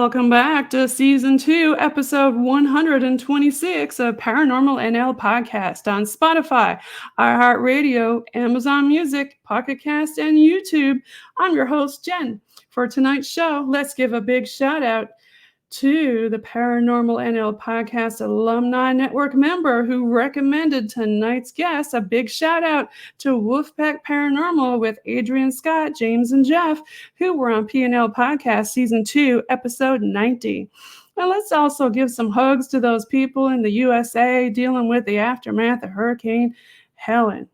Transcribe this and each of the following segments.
Welcome back to Season 2, Episode 126 of Paranormal NL Podcast on Spotify, iHeartRadio, Amazon Music, Pocket Cast, and YouTube. I'm your host, Jen. For tonight's show, let's give a big shout out to the Paranormal NL Podcast Alumni-Network member who recommended tonight's guest. A big shout out to Wolfpack Paranormal with Adrian, Scott, James, and Geoff, who were on PNL Podcast Season 2, Episode 90. And let's also give some hugs to those people in the USA dealing with the aftermath of Hurricane Helen.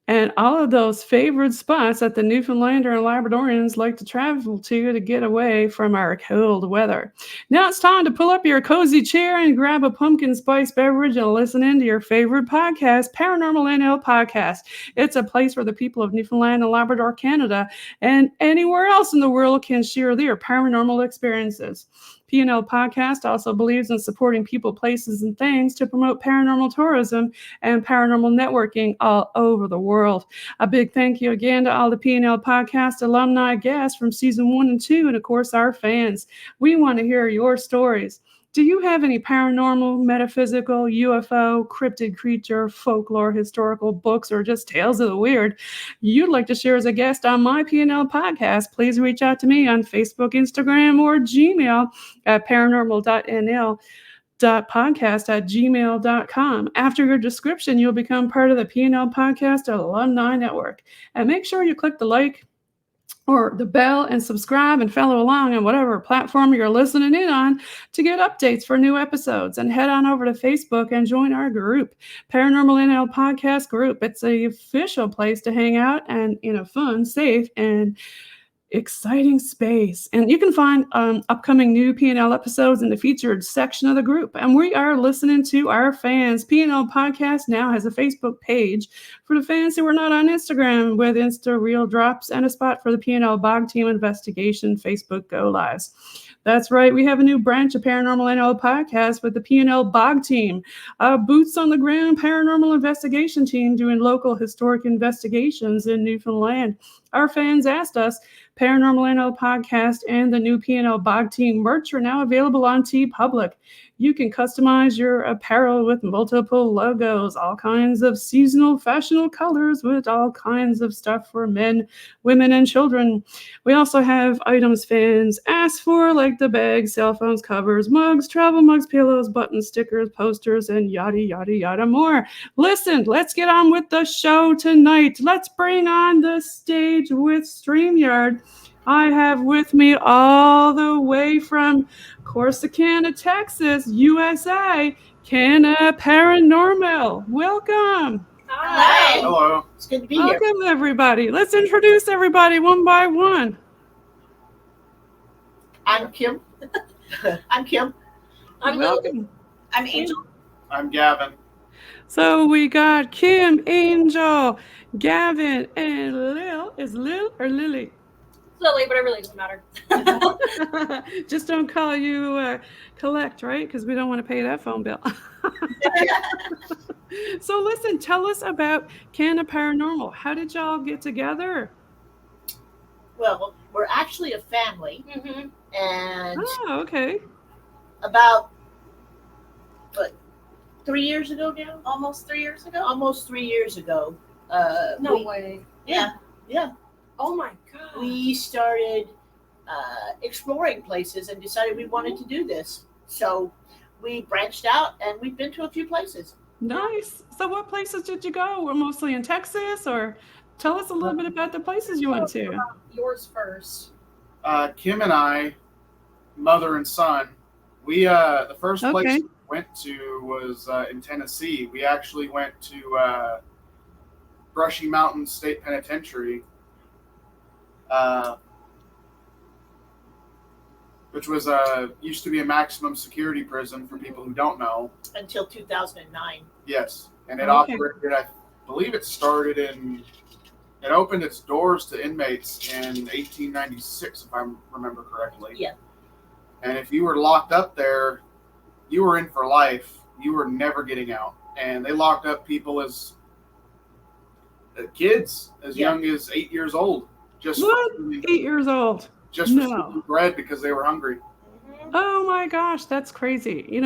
And all of those favorite spots that the Newfoundlander and Labradorians like to travel to get away from our cold weather. Now it's time to pull up your cozy chair and grab a pumpkin spice beverage and listen in to your favorite podcast, Paranormal NL Podcast. It's a place where the people of Newfoundland and Labrador, Canada, and anywhere else in the world can share their paranormal experiences. PNL Podcast also believes in supporting people, places, and things to promote paranormal tourism and paranormal networking all over the world. A big thank you again to all the PNL Podcast alumni guests from Season 1 and 2, and of course our fans. We want to hear your stories. Do you have any paranormal, metaphysical, UFO, cryptid creature, folklore, historical books, or just tales of the weird you'd like to share as a guest on my PNL podcast? Please reach out to me on Facebook, Instagram, or Gmail at paranormal.nl.podcast@gmail.com. After your description, you'll become part of the PNL Podcast Alumni-Network. And make sure you click the like or the bell and subscribe and follow along on whatever platform you're listening in on to get updates for new episodes. And head on over to Facebook and join our group, Paranormal NL Podcast Group. It's the official place to hang out and in a fun, safe, and exciting space. And you can find upcoming new PNL episodes in the featured section of the group. And we are listening to our fans. PNL Podcast now has a Facebook page for the fans who are not on Instagram, with Insta Reel drops and a spot for the PNL Bog Team Investigation Facebook Go Lives. That's right. We have a new branch of Paranormal NL Podcast with the PNL Bog Team, a boots on the ground paranormal investigation team doing local historic investigations in Newfoundland. Our fans asked us. Paranormal NL Podcast and the new PNL Bog Team merch are now available on TeePublic. You can customize your apparel with multiple logos, all kinds of seasonal fashionable colors with all kinds of stuff for men, women, and children. We also have items fans ask for, like the bags, cell phones, covers, mugs, travel mugs, pillows, buttons, stickers, posters, and yada, yada, yada more. Listen, let's get on with the show tonight. Let's bring on the stage with StreamYard. I have with me all the way from Corsicana, Texas, USA, CANA Paranormal. Welcome. Hi. Hello. It's good to be here. Welcome, everybody. Let's introduce everybody one by one. I'm Kim. I'm Kim. I'm Welcome. I'm Angel. I'm Gavin. So we got Kim, Angel, Gavin, and Lil. Is Lil or Lily? Lily, but it really doesn't matter. Just don't call you Collect, right? Because we don't want to pay that phone bill. So listen, tell us about CANA Paranormal. How did y'all get together? Well, we're actually a family. Mm-hmm. And okay. About, 3 years ago now? Almost 3 years ago? Almost 3 years ago. No way. Yeah. Oh my God. We started exploring places and decided we wanted to do this. So we branched out and we've been to a few places. Nice. So what places did you go? We're mostly in Texas, or tell us a little bit about the places you went to. Yours first. Kim and I, mother and son, we the first place we went to was in Tennessee. We actually went to Brushy Mountain State Penitentiary, which was used to be a maximum security prison for people who don't know. Until 2009. Yes, and it operated. I believe it opened its doors to inmates in 1896, if I remember correctly. Yeah. And if you were locked up there, you were in for life. You were never getting out. And they locked up people as kids, as young as 8 years old. Just 8 years old? Just for bread because they were hungry. Oh my gosh, that's crazy.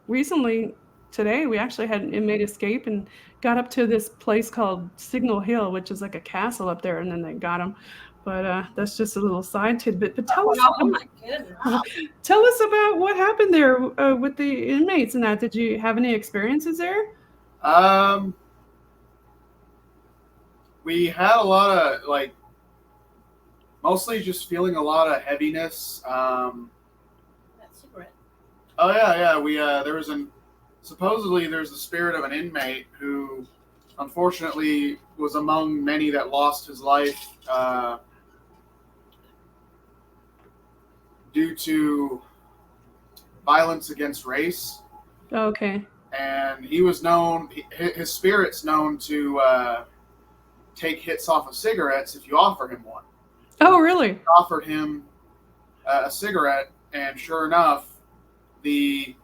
Recently, today, we actually had an inmate escape and got up to this place called Signal Hill, which is like a castle up there, and then they got him. But that's just a little side tidbit. But tell us, Oh my goodness. tell us about what happened there with the inmates and that. Did you have any experiences there? We had a lot of mostly just feeling a lot of heaviness. That cigarette. Oh yeah. We supposedly there's the spirit of an inmate who, unfortunately, was among many that lost his life due to violence against race. Okay. And he was known. His spirit's known to take hits off of cigarettes if you offer him one. Oh, really? Offered him a cigarette, and sure enough, the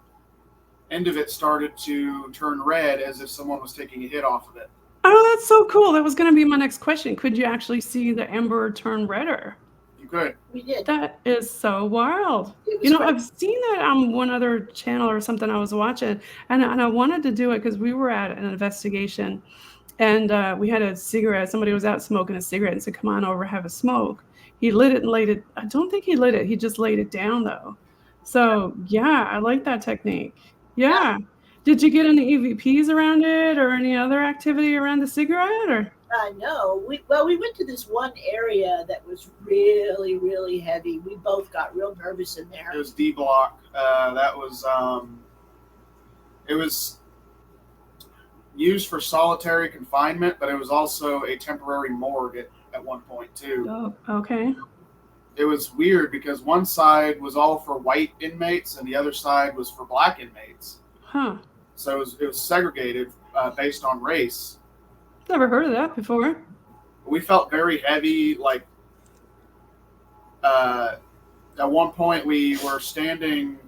end of it started to turn red as if someone was taking a hit off of it. Oh, that's so cool. That was going to be my next question. Could you actually see the ember turn redder? You could. We did. That is so wild. It was I've seen that on one other channel or something I was watching, and I wanted to do it because we were at an investigation, and we had a cigarette. Somebody was out smoking a cigarette and said, "Come on over, have a smoke." He lit it and laid it. I don't think he lit it. He just laid it down, though. So, yeah, I like that technique. Yeah. Did you get any EVPs around it or any other activity around the cigarette? Or No. We went to this one area that was really, really heavy. We both got real nervous in there. It was D block. That was it was used for solitary confinement, but it was also a temporary morgue at one point too. Oh, okay. It was weird because one side was all for white inmates and the other side was for black inmates. Huh. So it was segregated based on race. Never heard of that before. We felt very heavy. At one point we were standing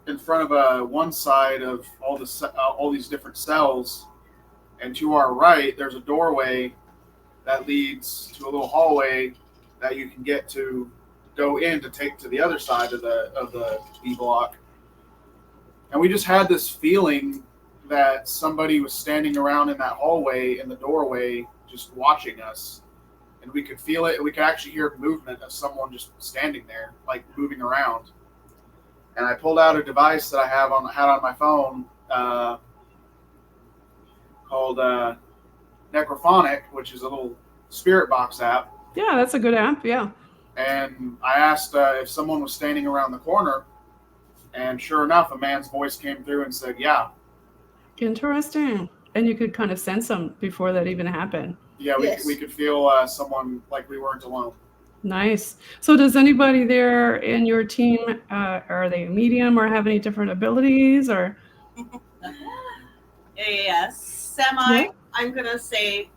in front of one side of all these different cells, and to our right there's a doorway that leads to a little hallway that you can get to go in to take to the other side of the B block. And we just had this feeling that somebody was standing around in that hallway in the doorway just watching us. And we could feel it, and we could actually hear movement of someone just standing there, like moving around. And I pulled out a device that I had on my phone called Necrophonic, which is a little spirit box app. Yeah, that's a good app. Yeah. And I asked if someone was standing around the corner, and sure enough, a man's voice came through and said, "Yeah." Interesting. And you could kind of sense them before that even happened. Yeah, Yes. we could feel someone like we weren't alone. Nice. So does anybody there in your team, are they a medium or have any different abilities or? Yes, semi. Yeah. I'm gonna say,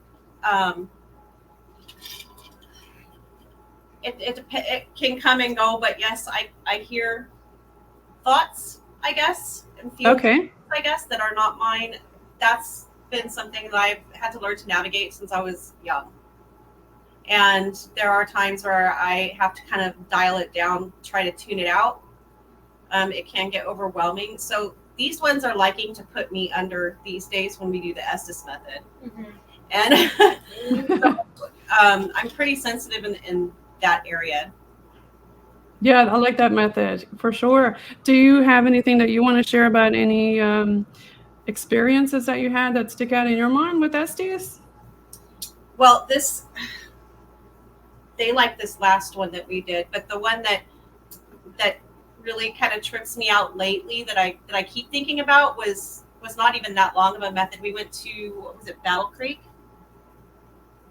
it can come and go, but yes, I hear thoughts, I guess, and feelings, Okay. I guess, that are not mine. That's been something that I've had to learn to navigate since I was young. And there are times where I have to kind of dial it down, try to tune it out. It can get overwhelming. So these ones are liking to put me under these days when we do the Estes-Method. Mm-hmm. And so, I'm pretty sensitive in that area. Yeah, I like that method for sure. Do you have anything that you want to share about any experiences that you had that stick out in your mind with Estes? Well, they like this last one that we did, but the one that really kind of trips me out lately that I keep thinking about was not even that long of a method. We went to, what was it, Battle Creek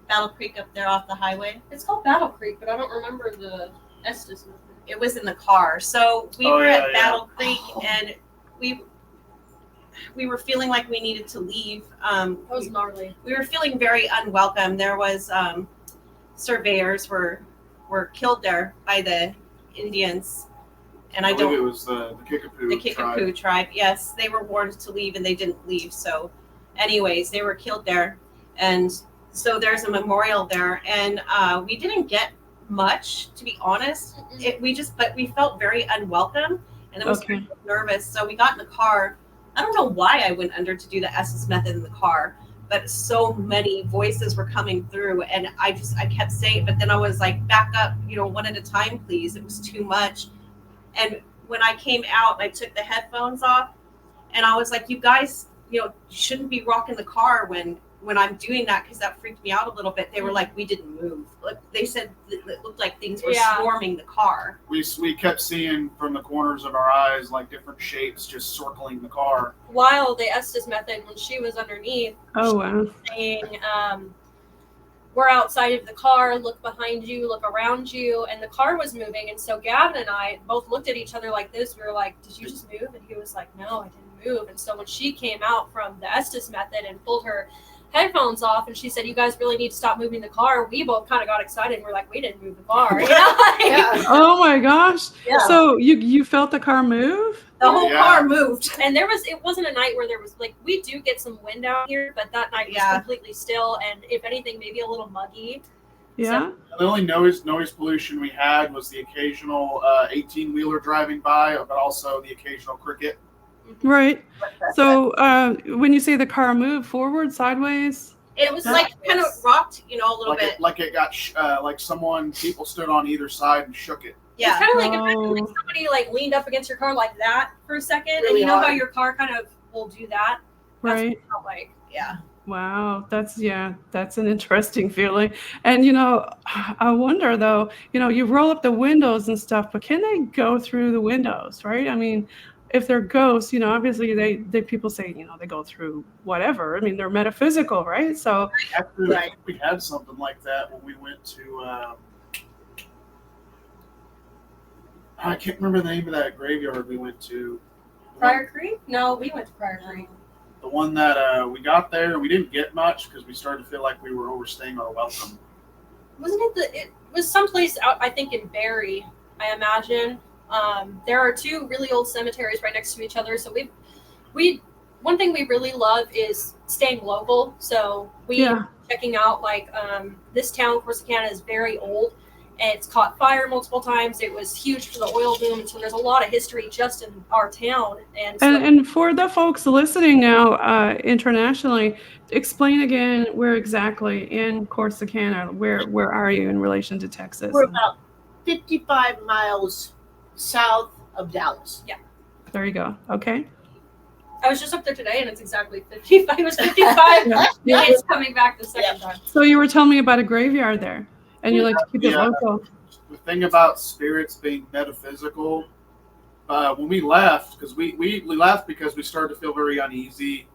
up there off the highway. It's called Battle Creek, but I don't remember the Estes-Method. It was in the car. So we were at Battle Creek, and we were feeling like we needed to leave. That was gnarly. We were feeling very unwelcome. There was surveyors were killed there by the Indians, and I believe it was the Kickapoo tribe. Yes, they were warned to leave and they didn't leave. So anyways, they were killed there, and so there's a memorial there, and we didn't get much, to be honest. But we felt very unwelcome, and it was Okay. very nervous. So we got in the car. I don't know why I went under to do the Estes-Method in the car, but so many voices were coming through, and I kept saying, but then I was like, back up, one at a time, please. It was too much. And when I came out, I took the headphones off, and I was like, you guys, you shouldn't be rocking the car when I'm doing that, because that freaked me out a little bit. They were like, we didn't move. Like, they said it looked like things were swarming the car. We kept seeing from the corners of our eyes like different shapes just circling the car. While the Estes-Method, when she was underneath, Oh, wow. she was saying, we're outside of the car, look behind you, look around you, and the car was moving. And so Gavin and I both looked at each other like this. We were like, did you just move? And he was like, no, I didn't move. And so when she came out from the Estes-Method and pulled her headphones off, and she said, you guys really need to stop moving the car, we both kind of got excited, and we're like, we didn't move the car. Yeah. Oh my gosh. Yeah. So you felt the car move? The whole car moved. And it wasn't a night where there was, like, we do get some wind out here, but that night was completely still, and if anything, maybe a little muggy. Yeah. The only noise pollution we had was the occasional 18-wheeler driving by, but also the occasional cricket. Right. So when you say the car moved forward, sideways? It was like kind of rocked, a little bit. Like it got people stood on either side and shook it. Yeah. It's kind of like imagine like somebody like leaned up against your car like that for a second, Really and you know hard. how your car kind of will do that. That's Right. what it felt like. Yeah. Wow, that's an interesting feeling. And I wonder though, you roll up the windows and stuff, but can they go through the windows, right? I mean, if they're ghosts, obviously they people say, they go through whatever. I mean, they're metaphysical, right? So Actually, I think we had something like that when we went to I can't remember the name of that graveyard we went to. Prior Creek? No, we went to Prior Creek. The one that we got there and we didn't get much because we started to feel like we were overstaying our welcome. Wasn't it it was someplace out, I think, in Barrie, I imagine. There are two really old cemeteries right next to each other, so we one thing we really love is staying local. So checking out like this town, Corsicana, is very old. And it's caught fire multiple times. It was huge for the oil boom, and so there's a lot of history just in our town. And for the folks listening now internationally, explain again where exactly in Corsicana, where are you in relation to Texas? We're about 55 miles south of Dallas. Yeah. There you go. Okay. I was just up there today, and it's exactly 55. It was 55 minutes coming back the second time. So you were telling me about a graveyard there, and you like to keep it local. The thing about spirits being metaphysical, when we left, because we left because we started to feel very uneasy.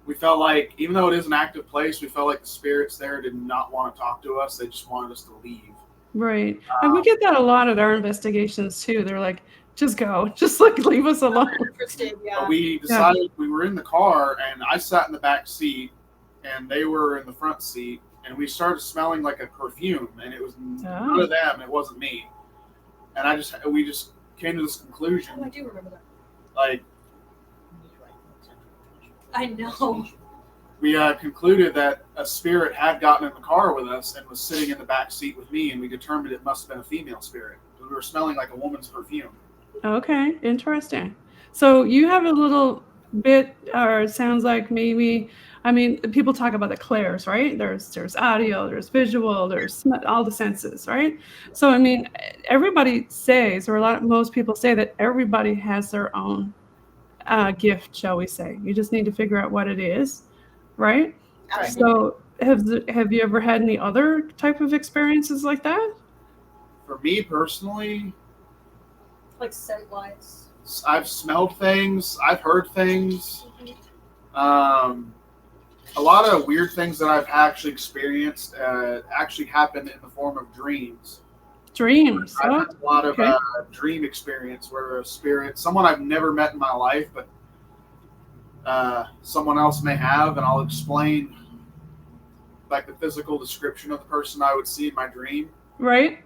We felt like, even though it is an active place, we felt like the spirits there did not want to talk to us. They just wanted us to leave. Right. And we get that a lot at our investigations too. They're like, just go, just like leave us alone. But we decided we were in the car, and I sat in the back seat, and they were in the front seat, and we started smelling like a perfume, and it was none of them. It wasn't me. And we just came to this conclusion. Oh, I do remember that. Like, I know. we concluded that a spirit had gotten in the car with us and was sitting in the back seat with me, and we determined it must have been a female spirit. We were smelling like a woman's perfume. Okay, interesting. So you have a little bit, or it sounds like maybe, I mean, people talk about the clairs, right? There's audio, there's visual, there's all the senses, right? So I mean, everybody says, or most people say that everybody has their own gift, shall we say? You just need to figure out what it is, right? So have you ever had any other type of experiences like that? For me personally, Like scent-wise. I've smelled things, I've heard things. A lot of weird things that I've actually experienced actually happen in the form of dreams. Dreams. I've had a lot of dream experience where a spirit, someone I've never met in my life, but someone else may have, and I'll explain like the physical description of the person I would see in my dream. Right.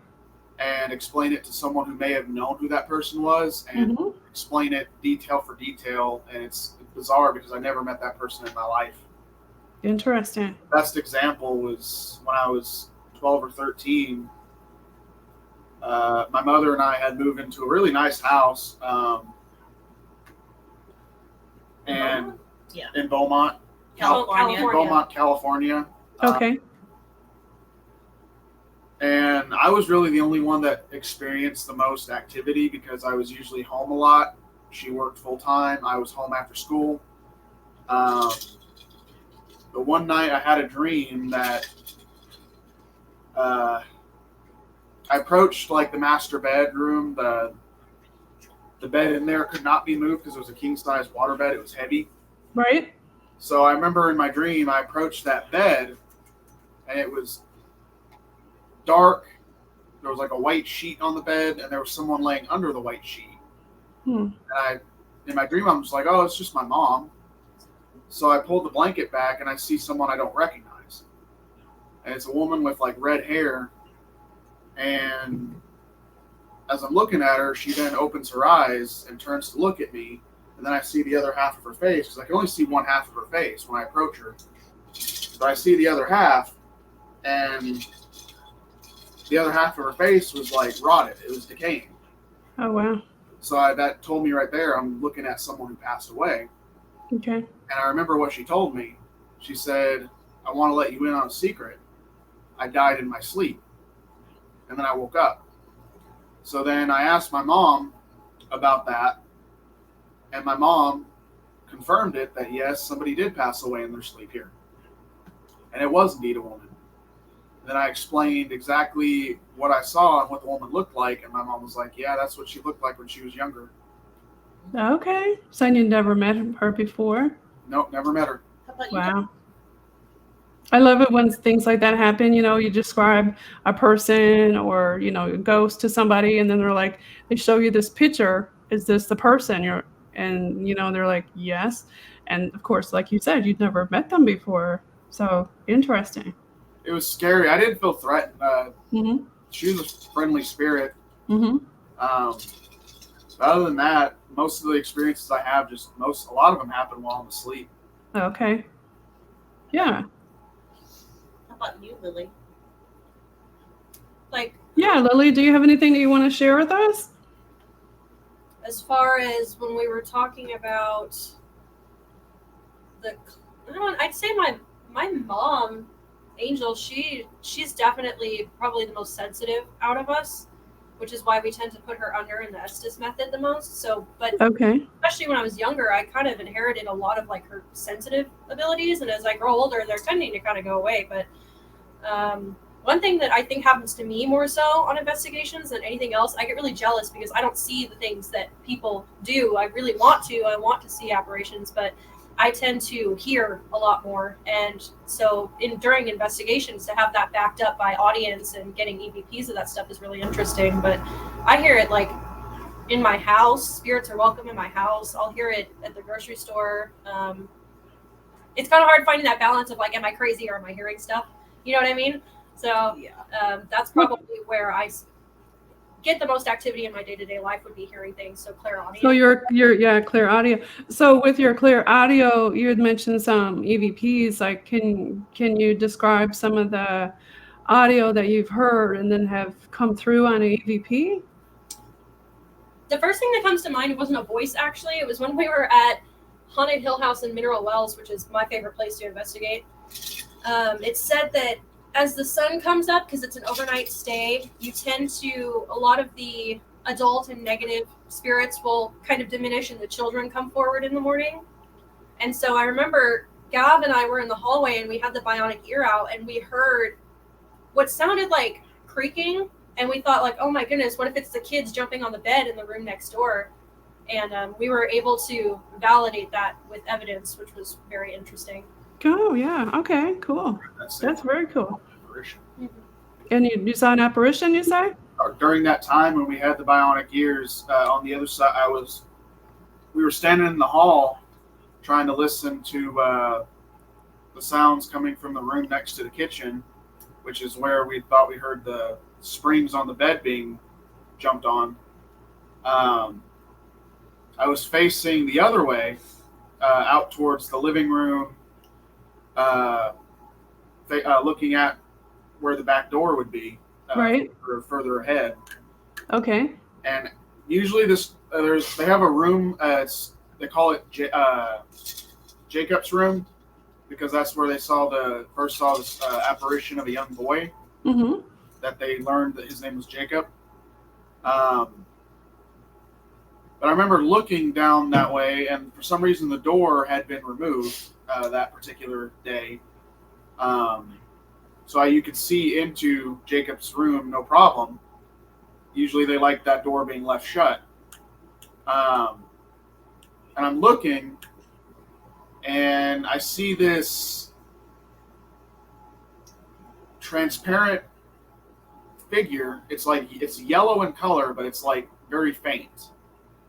And explain it to someone who may have known who that person was, and explain it detail for detail. And it's bizarre because I never met that person in my life. Interesting. The best example was when I was 12 or 13, my mother and I had moved into a really nice house, and in Beaumont, California. Okay. And I was really the only one that experienced the most activity because I was usually home a lot. She worked full time. I was home after school. But one night I had a dream that I approached like the master bedroom. The bed in there could not be moved because it was a king size water bed. It was heavy. Right. So I remember in my dream I approached that bed and it was dark. There was like a white sheet on the bed and there was someone laying under the white sheet. And in my dream I'm just like, oh, it's just my mom. So I pulled the blanket back and I see someone I don't recognize. And it's a woman with like red hair. And as I'm looking at her, she then opens her eyes and turns to look at me. And then I see the other half of her face because I can only see one half of her face when I approach her. But I see the other half, and the other half of her face was like rotted. It was decaying. Oh, wow. So that told me right there I'm looking at someone who passed away. Okay. And I remember what she told me. She said, I want to let you in on a secret. I died in my sleep. And then I woke up. So then I asked my mom about that. And my mom confirmed it that, yes, somebody did pass away in their sleep here. And it was indeed a woman. And then I explained exactly what I saw and what the woman looked like. And my mom was like, yeah, that's what she looked like when she was younger. Okay. So you never met her before? Nope, never met her. How about you? Wow. I love it when things like that happen. You know, you describe a person or, you know, a ghost to somebody, and then they're like, they show you this picture. Is this the person? And, you know, they're like, yes. And of course, like you said, you'd never met them before. So interesting. It was scary. I didn't feel threatened. She was a friendly spirit. Mm-hmm. But other than that, most of the experiences I have, a lot of them happen while I'm asleep. Okay. Yeah. How about you, Lily? Yeah, Lily, do you have anything that you want to share with us? As far as when we were talking about I'd say my mom, Angel, she's definitely probably the most sensitive out of us, which is why we tend to put her under in the Estes-Method the most. So, but okay, especially when I was younger, I kind of inherited a lot of like her sensitive abilities, and as I grow older, they're tending to kind of go away. But one thing that I think happens to me more so on investigations than anything else, I get really jealous because I don't see the things that people do. I really want to. I want to see apparitions, but I tend to hear a lot more. And so during investigations, to have that backed up by audience and getting EVPs of that stuff is really interesting. But I hear it like in my house. Spirits are welcome in my house. I'll hear it at the grocery store. It's kind of hard finding that balance of like, am I crazy or am I hearing stuff? You know what I mean? So that's probably where I get the most activity in my day-to-day life would be hearing things. So clear audio. So you're clear audio. So with your clear audio, you had mentioned some EVPs. Like, can you describe some of the audio that you've heard and then have come through on an EVP? The first thing that comes to mind, it wasn't a voice actually. It was when we were at Haunted Hill House in Mineral Wells, which is my favorite place to investigate. It said that as the sun comes up, because it's an overnight stay, you tend to, a lot of the adult and negative spirits will kind of diminish and the children come forward in the morning. And so I remember Gav and I were in the hallway and we had the bionic ear out and we heard what sounded like creaking. And we thought like, oh my goodness, what if it's the kids jumping on the bed in the room next door? And we were able to validate that with evidence, which was very interesting. Oh, yeah. Okay, cool. That's very cool. Mm-hmm. And you saw an apparition, you say? During that time when we had the bionic ears, on the other side, we were standing in the hall trying to listen to the sounds coming from the room next to the kitchen, which is where we thought we heard the springs on the bed being jumped on. I was facing the other way, out towards the living room, looking at where the back door would be, Right. or further ahead. Okay. And usually they have a room. They call it Jacob's room, because that's where they first saw this apparition of a young boy. Mm-hmm. That they learned that his name was Jacob. But I remember looking down that way, and for some reason the door had been removed that particular day. So you could see into Jacob's room, no problem. Usually they like that door being left shut. And I'm looking, and I see this transparent figure. It's yellow in color, but it's like very faint.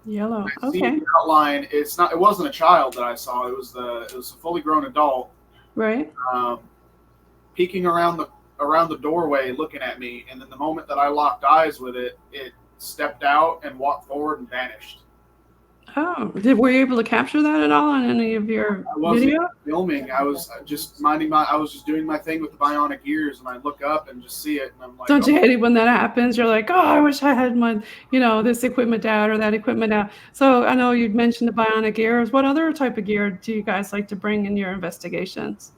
Yellow. I see Okay. the outline. It wasn't a child that I saw. It was a fully grown adult. Right. Peeking around the doorway, looking at me, and then the moment that I locked eyes with it, it stepped out and walked forward and vanished. Oh, were you able to capture that at all on any of your I wasn't video? filming. I was just doing my thing with the bionic ears, and I look up and just see it, and I'm like, Don't you hate it when that happens? You're like, oh, I wish I had my, this equipment out or that equipment out. So I know you'd mentioned the bionic ears. What other type of gear do you guys like to bring in your investigations?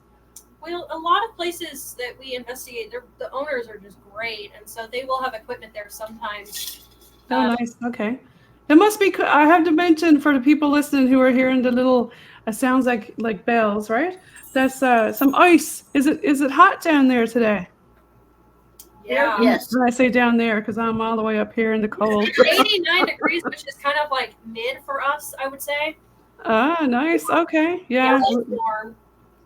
Well, a lot of places that we investigate, the owners are just great, and so they will have equipment there sometimes. Oh, nice. Okay. It must be. I have to mention for the people listening who are hearing the little sounds like bells, right? That's some ice. Is it hot down there today? Yeah. Yes. When I say down there, because I'm all the way up here in the cold. 89 degrees, which is kind of like mid for us, I would say. Ah, nice. Okay. Yeah. It's warm.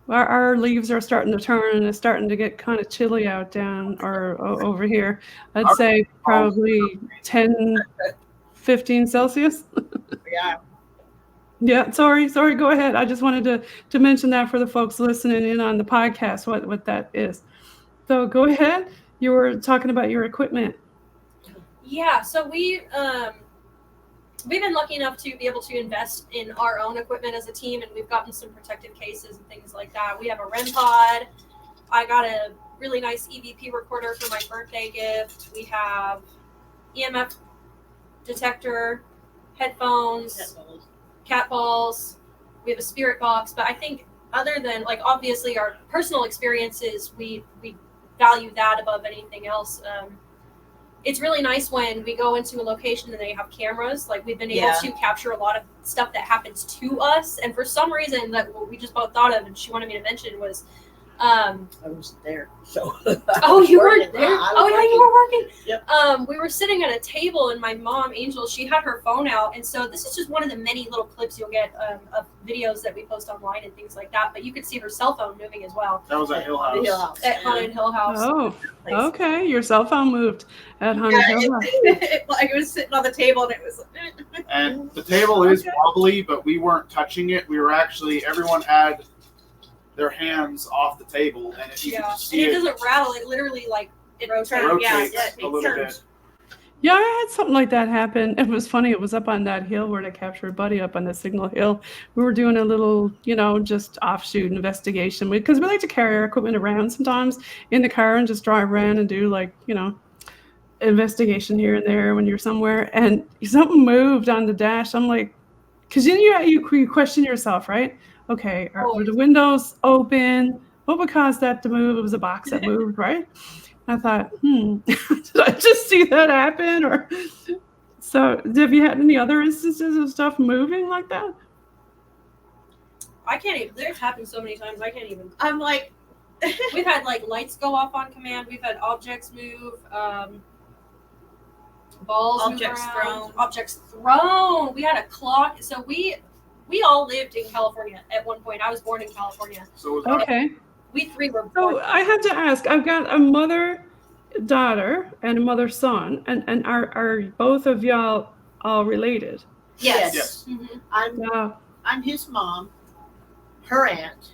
Our leaves are starting to turn, and it's starting to get kind of chilly out down or over here. I'd say probably 10, 15 Celsius. Yeah. Yeah. Sorry. Go ahead. I just wanted to mention that for the folks listening in on the podcast, what that is. So go ahead. You were talking about your equipment. Yeah. So we've been lucky enough to be able to invest in our own equipment as a team, and we've gotten some protective cases and things like that. We have a REM pod. I got a really nice EVP recorder for my birthday gift. We have EMF detector, headphones, cat balls. We have a spirit box. But I think other than, like, obviously our personal experiences, we value that above anything else. It's really nice when we go into a location and they have cameras. Like, we've been able to capture a lot of stuff that happens to us. And for some reason that we just both thought of and she wanted me to mention was, I wasn't there, so. Oh, you weren't there? Yeah, Oh, yeah, you were working? Yep. We were sitting at a table, and my mom, Angel, she had her phone out. And so this is just one of the many little clips you'll get of videos that we post online and things like that. But you could see her cell phone moving as well. That was at Hill House. The Hill House. At Haunted Hill House. Oh, okay. Your cell phone moved at Haunted Hill House. It was sitting on the table, and it was. And the table is wobbly, but we weren't touching it. We were actually, everyone had their hands off the table, and you could just see it doesn't rattle. It literally it rotates. rotates a little bit. Yeah, I had something like that happen. It was funny. It was up on that hill where they captured Buddy up on the Signal Hill. We were doing a little, just offshoot investigation because we like to carry our equipment around sometimes in the car and just drive around and do investigation here and there when you're somewhere. And something moved on the dash. I'm like, because you question yourself, right? Okay, were the windows open? What would cause that to move? It was a box that moved, right? I thought, did I just see that happen? Or so have you had any other instances of stuff moving like that? I can't even. There's happened so many times. I can't even. I'm like, we've had lights go off on command. We've had objects move. Balls Objects move around. thrown. Objects thrown. We had a clock. So we all lived in California at one point. I was born in California. So it was Okay. We three were So born. I have to ask, I've got a mother-daughter and a mother-son, and are both of y'all all related? Yes. Mhm. I'm his mom, her aunt,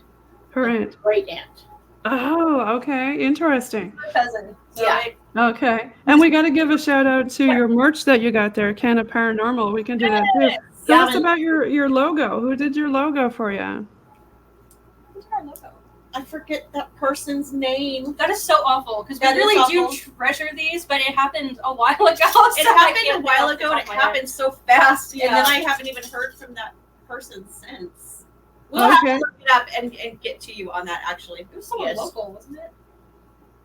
Her aunt. great aunt. Oh, okay. Interesting. My cousin. So Yeah. Okay. And we got to give a shout out to your merch that you got there, CANA Paranormal. We can do that too. Tell us Gavin- about your logo. Who did your logo for you? Who's our logo? I forget that person's name. That is so awful because we That is really do awful. treasure these, but it happened a while ago. It so I happened can't a while think ago, off and the it top of my head. happened so fast, Yeah. and then I haven't even heard from that person since. We'll have to Okay. look it up and get to you on that, actually. It was someone Yes. local, wasn't it?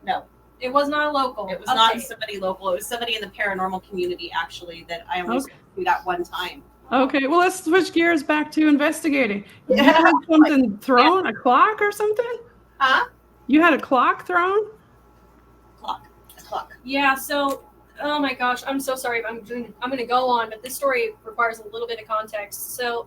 No, It was not a local. it was not Okay. somebody local. It was somebody in the paranormal community, actually, that I only Okay. spoke to that one time. Okay, well, let's switch gears back to investigating. You Yeah. had something thrown, a clock or something? Huh? You had a clock thrown? Clock. Yeah, so oh my gosh, I'm so sorry if I'm going to go on, but this story requires a little bit of context. So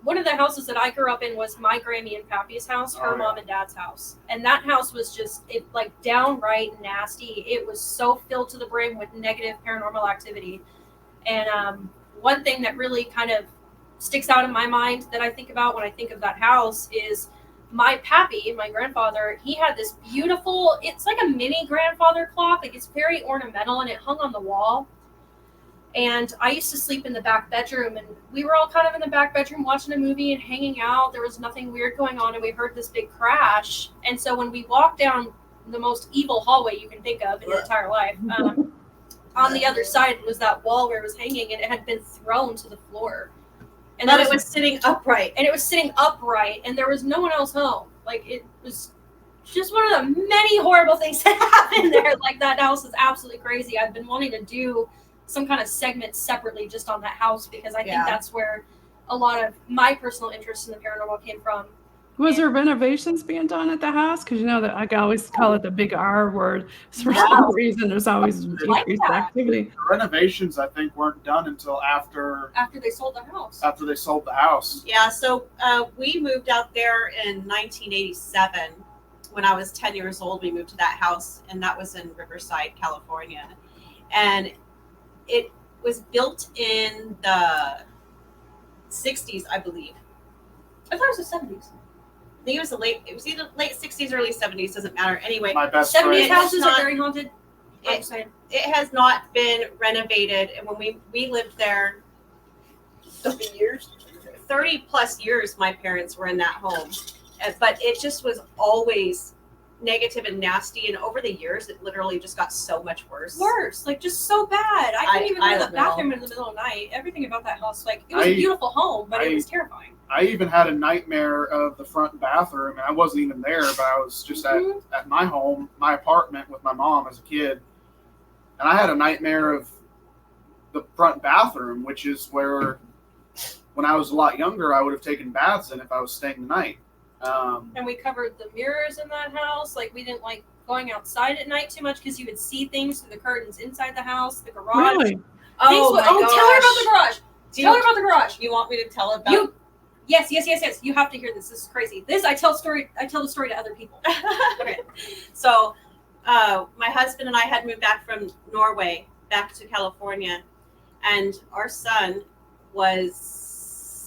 one of the houses that I grew up in was my Grammy and Pappy's house, her Oh, yeah. mom and dad's house. And that house was just like downright nasty. It was so filled to the brim with negative paranormal activity. And one thing that really kind of sticks out in my mind that I think about when I think of that house is my pappy, my grandfather, he had this beautiful, it's like a mini grandfather clock. Like it's very ornamental and it hung on the wall. And I used to sleep in the back bedroom and we were all kind of in the back bedroom watching a movie and hanging out. There was nothing weird going on and we heard this big crash. And so when we walked down the most evil hallway you can think of in your entire life, on the other side was that wall where it was hanging and it had been thrown to the floor. And But there it was sitting upright. and it was sitting upright and there was no one else home. Like it was just one of the many horrible things that happened there. Like that house is absolutely crazy. I've been wanting to do some kind of segment separately just on that house because I think Yeah. that's where a lot of my personal interest in the paranormal came from. Was there renovations being done at the house? Because you know that I can always call it the big R word. For Yeah. some reason, there's always Like increased that. activity. The renovations, I think, weren't done until after After they sold the house. they sold the house. Yeah, so we moved out there in 1987. When I was 10 years old, we moved to that house, and that was in Riverside, California. And it was built in the 60s, I believe. I thought it was the 70s. I think it was either late 60s, early 70s, doesn't matter. Anyway, My best 70s friend. It's houses not- are very haunted. I'm just saying. it has not been renovated. And when we lived there 30 plus years, my parents were in that home. But it just was always negative and nasty. And over the years, it literally just got so much worse. Worse, like just so bad. I couldn't even I go to the don't know. bathroom in the middle of the night. Everything about that house, like it was a I- beautiful home, but it was terrifying. I even had a nightmare of the front bathroom, and I wasn't even there, but I was just Mhm. at my home, my apartment with my mom as a kid. And I had a nightmare of the front bathroom, which is where, when I was a lot younger, I would have taken baths in if I was staying the night. And we covered the mirrors in that house. Like we didn't like going outside at night too much because you would see things through the curtains inside the house, the garage. Really? Oh, my tell her gosh. about the garage. Tell her about the garage. You want me to tell about You Yes. You have to hear this. This is crazy. I tell the story to other people. Okay. So, my husband and I had moved back from Norway back to California, and our son was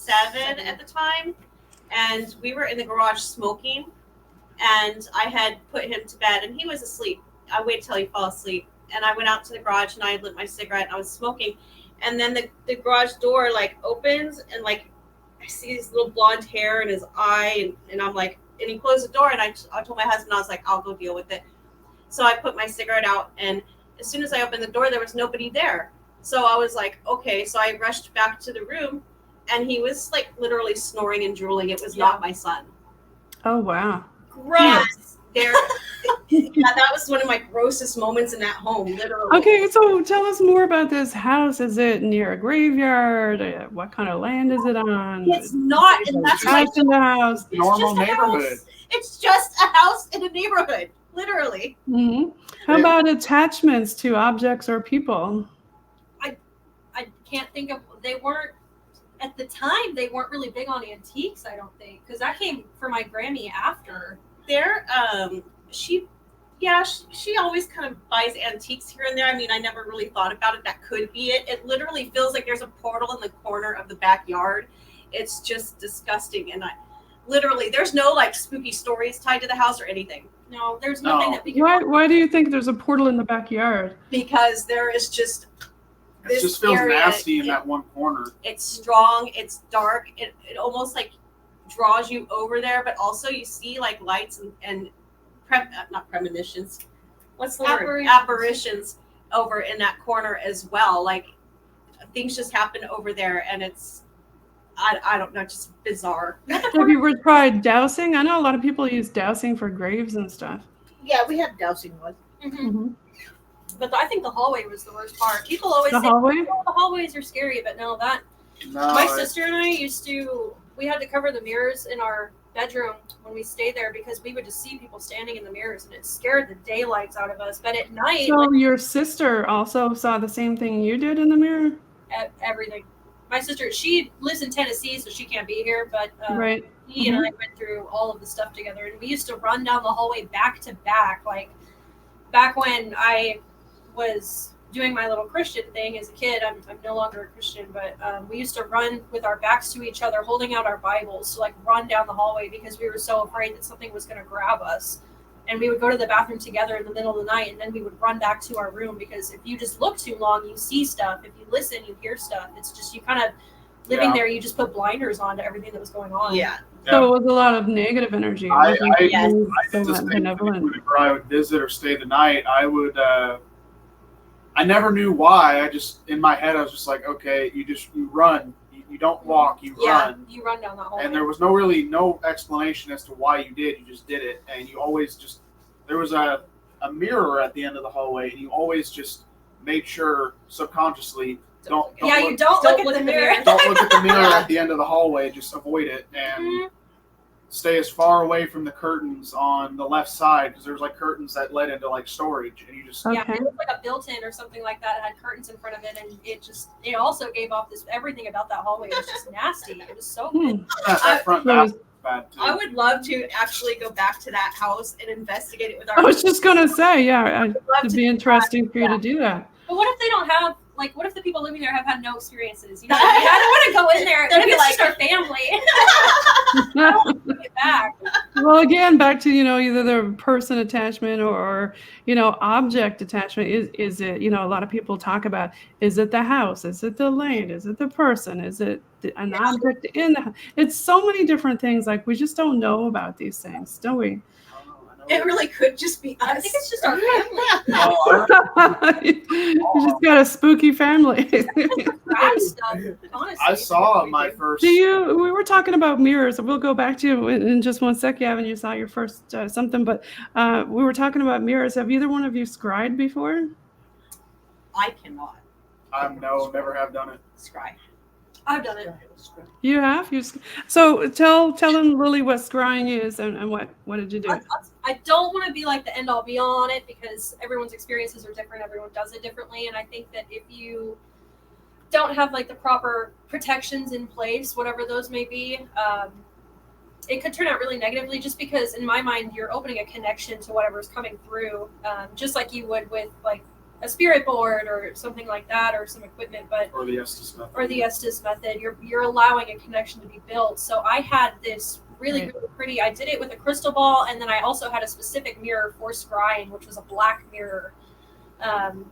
7 at the time, and we were in the garage smoking, and I had put him to bed, and he was asleep. I waited till he fell asleep, and I went out to the garage, and I lit my cigarette, and I was smoking, and then the garage door like opens, and like I see his little blonde hair in his eye, and I'm like, and he closed the door, and I told my husband, I was like, I'll go deal with it. So I put my cigarette out, and as soon as I opened the door, there was nobody there. So I was like, okay. So I rushed back to the room, and he was like literally snoring and drooling. It was not my son. Oh, wow. Gross. There, that was one of my grossest moments in that home, literally. Okay, so tell us more about this house. Is it near a graveyard? What kind of land is it on? It's not, and that's why House in the house. it's Normal just a house. neighborhood. It's just a house in a neighborhood, literally. Hmm. How about attachments to objects or people? I can't think of. They weren't at the time. They weren't really big on antiques. I don't think because that came for my Grammy after. There, she always kind of buys antiques here and there. I mean, I never really thought about it. That could be it. It literally feels like there's a portal in the corner of the backyard. It's just disgusting. And there's no like spooky stories tied to the house or anything. No, there's nothing No. that we can. Why do you think there's a portal in the backyard? Because there is just It this just feels area, nasty in that one corner. It's strong. It's dark. It almost like draws you over there, but also you see like lights and not premonitions. What's the word? Apparitions over in that corner as well. Like things just happen over there, and it's I don't know, just bizarre. Have you ever tried dowsing? I know a lot of people use dowsing for graves and stuff. Yeah, we had dowsing one. Mm-hmm. But I think the hallway was the worst part. People always The say, hallway? "Oh, the hallways are scary," but no, my sister and I we had to cover the mirrors in our bedroom when we stayed there because we would just see people standing in the mirrors, and it scared the daylights out of us. But at night, So your sister also saw the same thing you did in the mirror? everything. My sister, she lives in Tennessee, so she can't be here, but Right. he and I went through all of the stuff together, and we used to run down the hallway back to back. Like back when I was doing my little Christian thing as a kid, I'm no longer a Christian, but we used to run with our backs to each other, holding out our Bibles to like run down the hallway because we were so afraid that something was going to grab us. And we would go to the bathroom together in the middle of the night, and then we would run back to our room because if you just look too long, you see stuff. If you listen, you hear stuff. It's just you kind of living there. You just put blinders on to everything that was going on. Yeah. So it was a lot of negative energy. I It yes. wasn't I so did the same thing benevolent. whenever I would visit or stay the night. I would. I never knew why. I just in my head I was just like, okay, you run. You don't walk. You run. You run down that hallway. And there was no explanation as to why you did. You just did it, and you always just there was a mirror at the end of the hallway, and you always just made sure subconsciously don't don't look at the mirror. don't look at the mirror at the end of the hallway. Just avoid it and stay as far away from the curtains on the left side because there's like curtains that led into like storage, and you just Okay. Yeah, it was like a built-in or something like that. It had curtains in front of it, and it also gave off this everything about that hallway was just nasty. It was so that front So bathroom was bad too. I would love to actually go back to that house and investigate it with I our. was just going to say, yeah, it'd to be do interesting for you to do that. But what if they don't have like? What if the people living there have had no experiences? You know, I don't want to go in there. They'd Maybe be it's like- just our family. I don't want to get back. Well, again, back to, either the person attachment or object attachment. Is it, a lot of people talk about, is it the house? Is it the land? Is it the person? Is it an object in the house? It's so many different things. Like, we just don't know about these things, don't we? It really could just be us. I think it's just our family. You just got a spooky family. Crap stuff, honestly. I saw my first. We were talking about mirrors. We'll go back to you in just one sec, Gavin. You saw your first something, but we were talking about mirrors. Have either one of you scryed before? I cannot Never have done it. scry. I've done it. You have? So tell them, Lily, what scrying is and what did you do? I don't want to be like the end all be all on it because everyone's experiences are different. Everyone does it differently. And I think that if you don't have like the proper protections in place, whatever those may be, it could turn out really negatively just because in my mind, you're opening a connection to whatever's coming through, just like you would with like a spirit board or something like that or some equipment, Or the Estes-Method. or the Estes-Method, you're allowing a connection to be built. So I had this really pretty, I did it with a crystal ball, and then I also had a specific mirror for scrying, which was a black mirror. And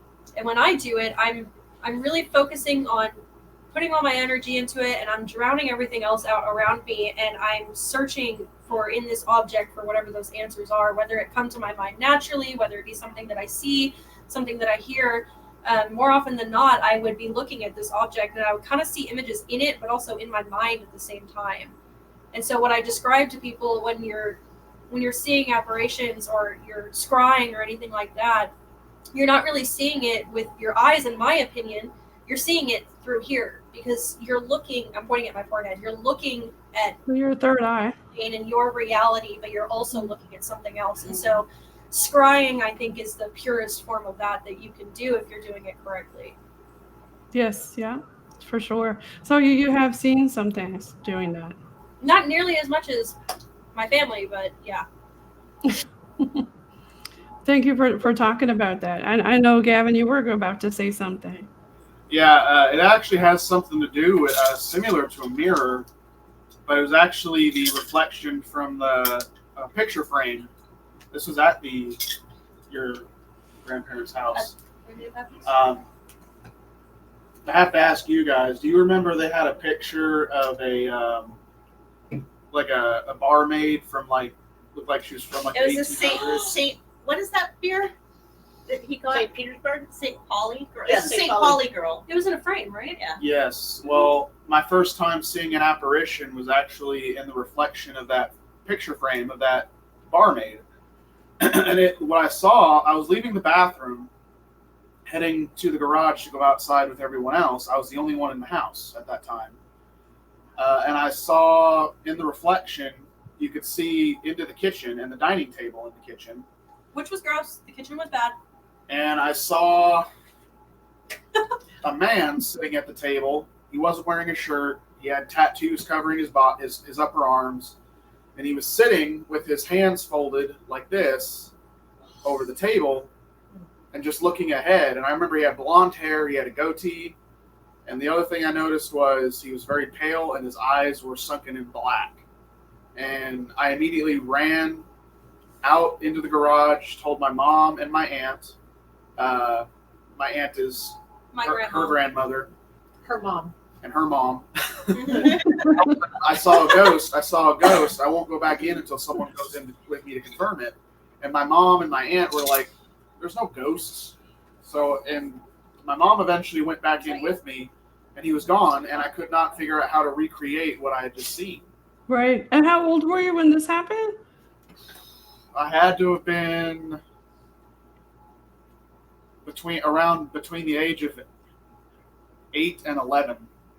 when I do it, I'm really focusing on putting all my energy into it, and I'm drowning everything else out around me, and I'm searching for in this object for whatever those answers are, whether it come to my mind naturally, whether it be something that I see, something that I hear. More often than not, I would be looking at this object and I would kind of see images in it, but also in my mind at the same time. And so what I describe to people when you're seeing apparitions or you're scrying or anything like that, you're not really seeing it with your eyes, in my opinion. You're seeing it through here because you're looking, I'm pointing at my forehead, you're looking at Your third eye. in your reality, but you're also looking at something else. And so scrying, I think, is the purest form of that you can do if you're doing it correctly. Yes, yeah, for sure. So you have seen some things doing that. Not nearly as much as my family, but yeah. Thank you for talking about that. I know, Gavin, you were about to say something. Yeah, it actually has something to do with similar to a mirror, but it was actually the reflection from the picture frame. This was at your grandparents' house. I have to ask you guys, do you remember they had a picture of a like a barmaid from looked like she was from like. It was a 1800s. Saint. What is that beer that he got? St. Petersburg? St. Pauli girl. Yeah, It's a St. St. Pauli. Pauli girl. It was in a frame, right? Yeah. Yes. Well, my first time seeing an apparition was actually in the reflection of that picture frame of that barmaid. And what I saw, I was leaving the bathroom, heading to the garage to go outside with everyone else. I was the only one in the house at that time. And I saw in the reflection, you could see into the kitchen and the dining table in the kitchen. Which was gross. The kitchen was bad. And I saw a man sitting at the table. He wasn't wearing a shirt. He had tattoos covering his upper arms. And he was sitting with his hands folded like this over the table and just looking ahead. And I remember he had blonde hair. He had a goatee. And the other thing I noticed was he was very pale and his eyes were sunken in black. And I immediately ran out into the garage, told my mom and my aunt. My aunt is her grandmother. Her mom. And her mom. I saw a ghost. I won't go back in until someone goes in with me to confirm it. And my mom and my aunt were like, there's no ghosts. So, and my mom eventually went back in with me, and he was gone, and I could not figure out how to recreate what I had just seen. Right. And how old were you when this happened? I had to have been between the age of 8 and 11.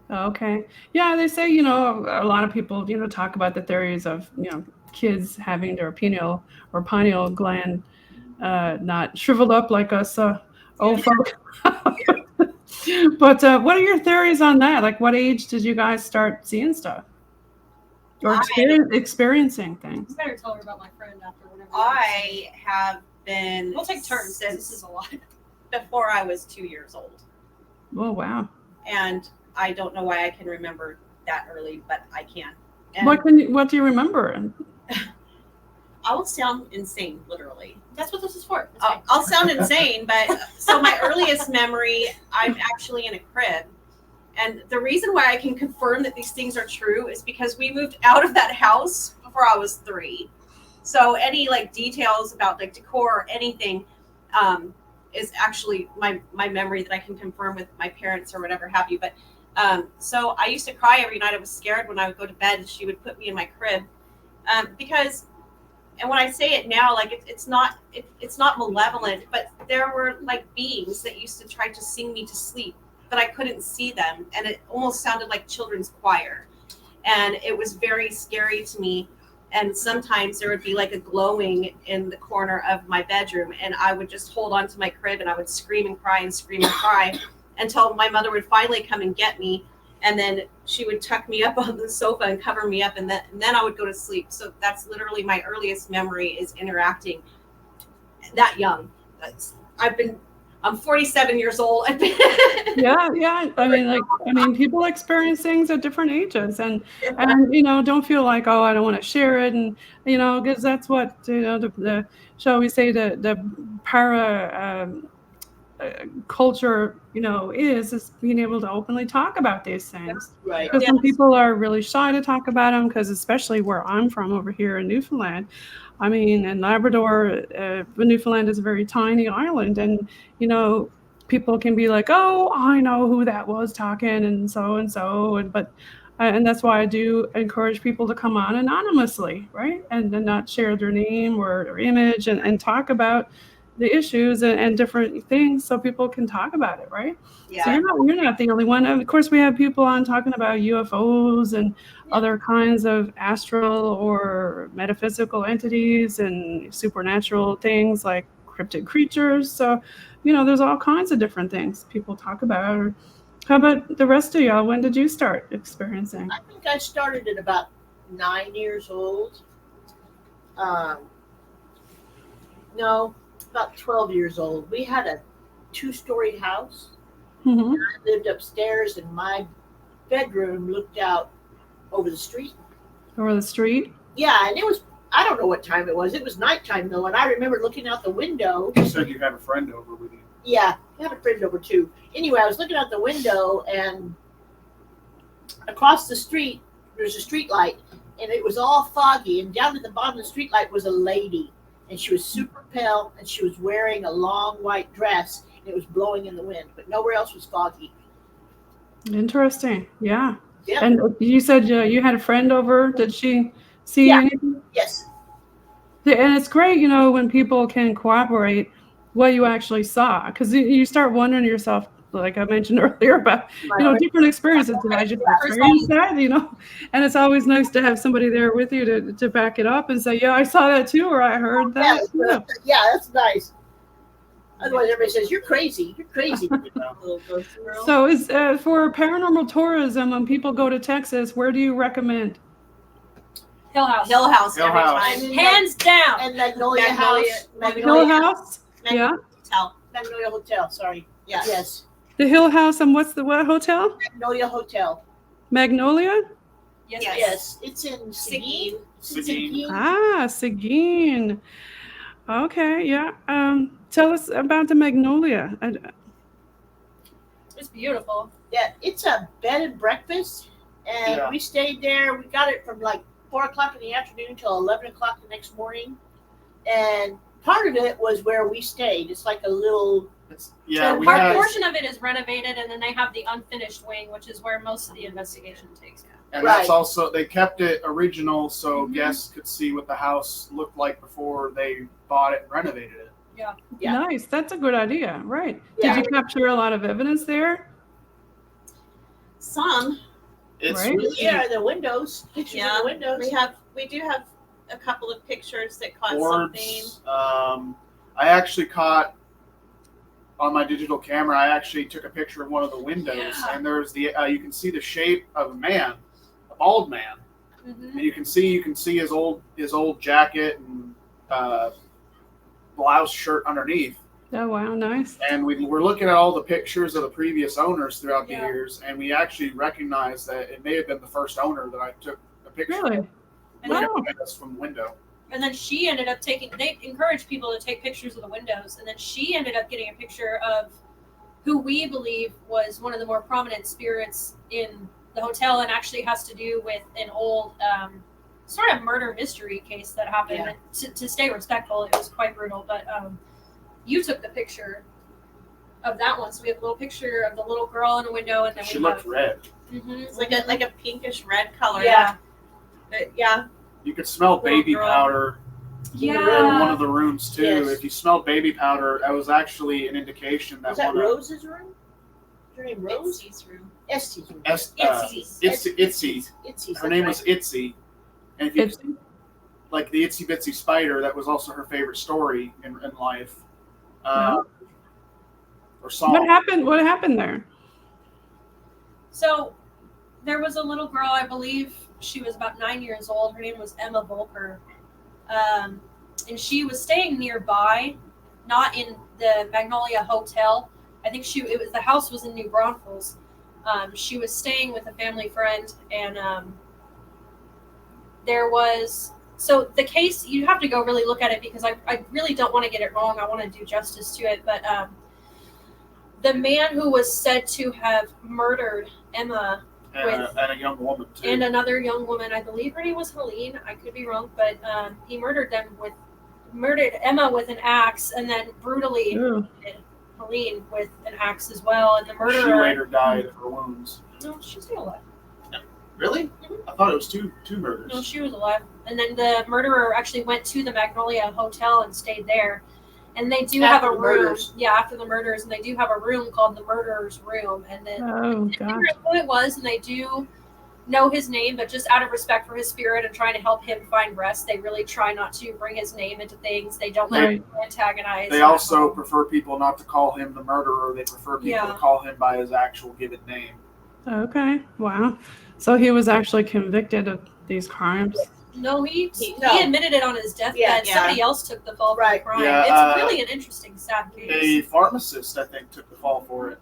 Okay. Yeah, they say, you know, a lot of people, you know, talk about the theories of, you know, kids having their pineal or pineal gland not shriveled up like us old folk. But what are your theories on that? Like, what age did you guys start seeing stuff? Or experiencing things? You better tell her about my friend after whatever. I have been. We'll take turns. This since is a lot. before I was 2 years old. Oh, wow. And I don't know why I can remember that early, but I can. And What do you remember? I'll sound insane, literally. That's what this is for. It's I'll sound insane, but so my earliest memory, I'm actually in a crib. And the reason why I can confirm that these things are true is because we moved out of that house before I was 3. So any like details about like decor or anything is actually my memory that I can confirm with my parents or whatever have you. But so I used to cry every night. I was scared when I would go to bed and she would put me in my crib because, and when I say it now, like it's not malevolent, but there were like beings that used to try to sing me to sleep, but I couldn't see them, and it almost sounded like children's choir, and it was very scary to me. And sometimes there would be like a glowing in the corner of my bedroom, and I would just hold on to my crib and I would scream and cry until my mother would finally come and get me, and then she would tuck me up on the sofa and cover me up, and then I would go to sleep. So that's literally my earliest memory, is interacting that young. I'm 47 years old. Yeah. I mean, people experience things at different ages, and you know, don't feel like, oh, I don't want to share it, and you know, because that's what, you know, the shall we say the para culture, you know, is being able to openly talk about these things. Right. Because some people are really shy to talk about them, because especially where I'm from over here in Newfoundland. I mean, in Labrador, Newfoundland is a very tiny island, and you know, people can be like, "Oh, I know who that was talking," and so, but that's why I do encourage people to come on anonymously, right, and not share their name or their image, and talk about the issues and different things, so people can talk about it, right? Yeah. So you're not the only one. Of course, we have people on talking about UFOs and other kinds of astral or metaphysical entities and supernatural things like cryptid creatures. So, you know, there's all kinds of different things people talk about. How about the rest of y'all? When did you start experiencing? I think I started at about 9 years old. No, about 12 years old. We had a 2-story house. Mm-hmm. I lived upstairs, and my bedroom looked out over the street. Over the street? Yeah, and it was, I don't know what time it was. It was nighttime, though, and I remember looking out the window. You said you had a friend over with you. Yeah, I had a friend over, too. Anyway, I was looking out the window, and across the street, there's a street light, and it was all foggy. And down at the bottom of the street light was a lady, and she was super pale, and she was wearing a long white dress, and it was blowing in the wind, but nowhere else was foggy. Interesting. Yeah. Yeah. And you said you had a friend over. Did she see Yeah. anything? Yes. Yeah, and it's great, when people can corroborate what you actually saw, because you start wondering to yourself, like I mentioned earlier, about different experiences. Did I just experience that? And it's always nice to have somebody there with you to back it up and say, yeah, I saw that too, or I heard that. Yeah, that's nice. Otherwise, everybody says you're crazy. You're crazy. So, is for paranormal tourism, when people go to Texas, where do you recommend? Hill House. Hill House Hill every House. time. Hands down. And Magnolia House. Hill House. Yeah. Hotel. Magnolia Hotel. Sorry. Yes. Yes. The Hill House, and what's the what hotel? Magnolia Hotel. Magnolia. Yes. Yes. It's in Seguin. Seguin. Seguin. Okay, yeah. Tell us about the Magnolia. It's beautiful. Yeah, it's a bed and breakfast, and we stayed there. We got it from like 4:00 in the afternoon till 11:00 the next morning, and part of it was where we stayed. It's like a little. Part portion of it is renovated, and then they have the unfinished wing, which is where most of the investigation takes place. And that's also, they kept it original so guests could see what the house looked like before they bought it and renovated it. Yeah. Nice. That's a good idea. Right. Yeah. Did you capture a lot of evidence there? Some. It's Right. really The windows. Pictures of the windows. We do have a couple of pictures that caught something. boards. I actually caught on my digital camera. I actually took a picture of one of the windows, and there's the you can see the shape of a man, a bald man, and you can see his old jacket and blouse shirt underneath. Oh wow, nice. And we were looking at all the pictures of the previous owners throughout the years, and we actually recognized that it may have been the first owner that I took a picture Really? of looking at us from the window. And then she ended up they encouraged people to take pictures of the windows. And then she ended up getting a picture of who we believe was one of the more prominent spirits in the hotel, and actually has to do with an old sort of murder mystery case that happened. Yeah. And to stay respectful, it was quite brutal. But you took the picture of that one. So we have a little picture of the little girl in a window, and then She looked red. It's like a pinkish red color. Yeah. Yeah. You could smell baby powder in one of the rooms too. Yes. If you smelled baby powder, that was actually an indication that Was that one of Rose's room? Is her name Rose? Itzy's room. Estes' room. Itzy. Her name was Itzy. And if you It's, like the Itsy Bitsy Spider, that was also her favorite story in life. Or song. what happened there? So there was a little girl, I believe she was about 9 years old. Her name was Emma Volker. And she was staying nearby, not in the Magnolia Hotel. I think the house was in New Braunfels. She was staying with a family friend, and so the case, you have to go really look at it, because I really don't want to get it wrong. I want to do justice to it. But the man who was said to have murdered Emma and a young woman too. and another young woman, I believe her name was Helene. I could be wrong, but he murdered Emma with an axe, and then brutally murdered Helene with an axe as well. And the murderer. She later died of her wounds. No, she's still alive. Really? I thought it was two murders. No, she was alive. And then the murderer actually went to the Magnolia Hotel and stayed there. And they do have a room. Yeah, after the murders. And they do have a room called the murderer's room. And then I can't remember who it was, and they do know his name, but just out of respect for his spirit and trying to help him find rest, they really try not to bring his name into things. They don't let him antagonize. They also prefer people not to call him the murderer. They prefer people to call him by his actual given name. Okay. Wow. So he was actually convicted of these crimes. No, he admitted it on his deathbed. Yeah. Somebody else took the fall for the crime. Yeah, it's really an interesting, sad case. A pharmacist, I think, took the fall for it.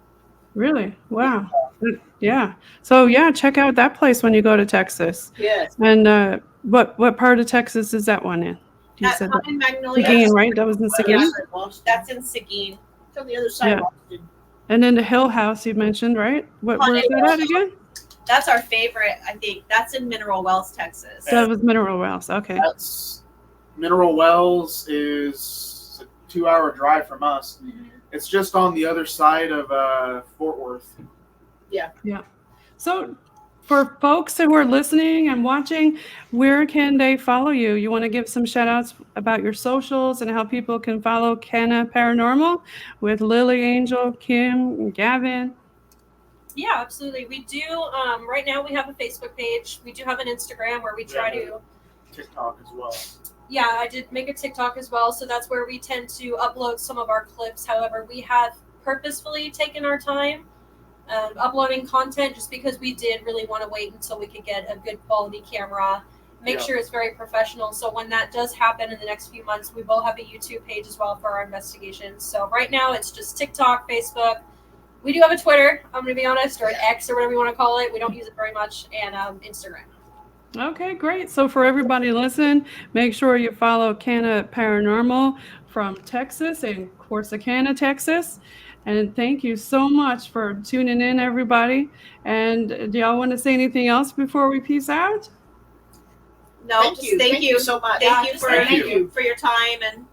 Really? Wow. Yeah. So check out that place when you go to Texas. Yes. And what part of Texas is that one in? You That's said not in Magnolia. Seguin, right? That was in Seguin. That's in Seguin. It's on the other side of Austin. And then the Hill House you mentioned, right? Where's that at again? That's our favorite. I think that's in Mineral Wells, Texas. That was Mineral Wells. Okay. That's Mineral Wells is a 2-hour drive from us. Mhm. It's just on the other side of Fort Worth. So for folks who are listening and watching, where can they follow you? You want to give some shout outs about your socials and how people can follow CANA Paranormal with Lily, Angel, Kim, Gavin? Yeah, absolutely. We do. Right now, we have a Facebook page. We do have an Instagram where we try to. TikTok as well. Yeah, I did make a TikTok as well. So that's where we tend to upload some of our clips. However, we have purposefully taken our time uploading content just because we did really want to wait until we could get a good quality camera, make sure it's very professional. So when that does happen in the next few months, we will have a YouTube page as well for our investigations. So right now it's just TikTok, Facebook. We do have a Twitter, I'm going to be honest, or an X or whatever you want to call it. We don't use it very much. And Instagram. Okay, great. So for everybody listening, make sure you follow CANA Paranormal from Texas in Corsicana, Texas. And thank you so much for tuning in, everybody. And do y'all want to say anything else before we peace out? No, Thank you. Thank you so much. Thank you Thank you. for your time and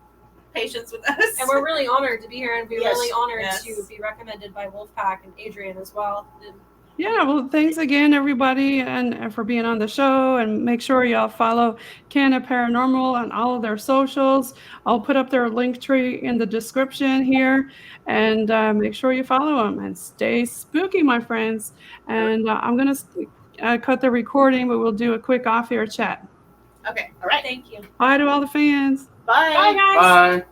patience with us. And we're really honored to be here and be Yes. really honored Yes. to be recommended by Wolfpack and Adrian as well. And Yeah, well, thanks again, everybody, and for being on the show. And make sure y'all follow CANA Paranormal on all of their socials. I'll put up their link tree in the description here, and make sure you follow them and stay spooky, my friends. And I'm gonna cut the recording, but we'll do a quick off-air chat. Okay. All right. thank you. Bye to all the fans. Bye. Bye, guys. Bye.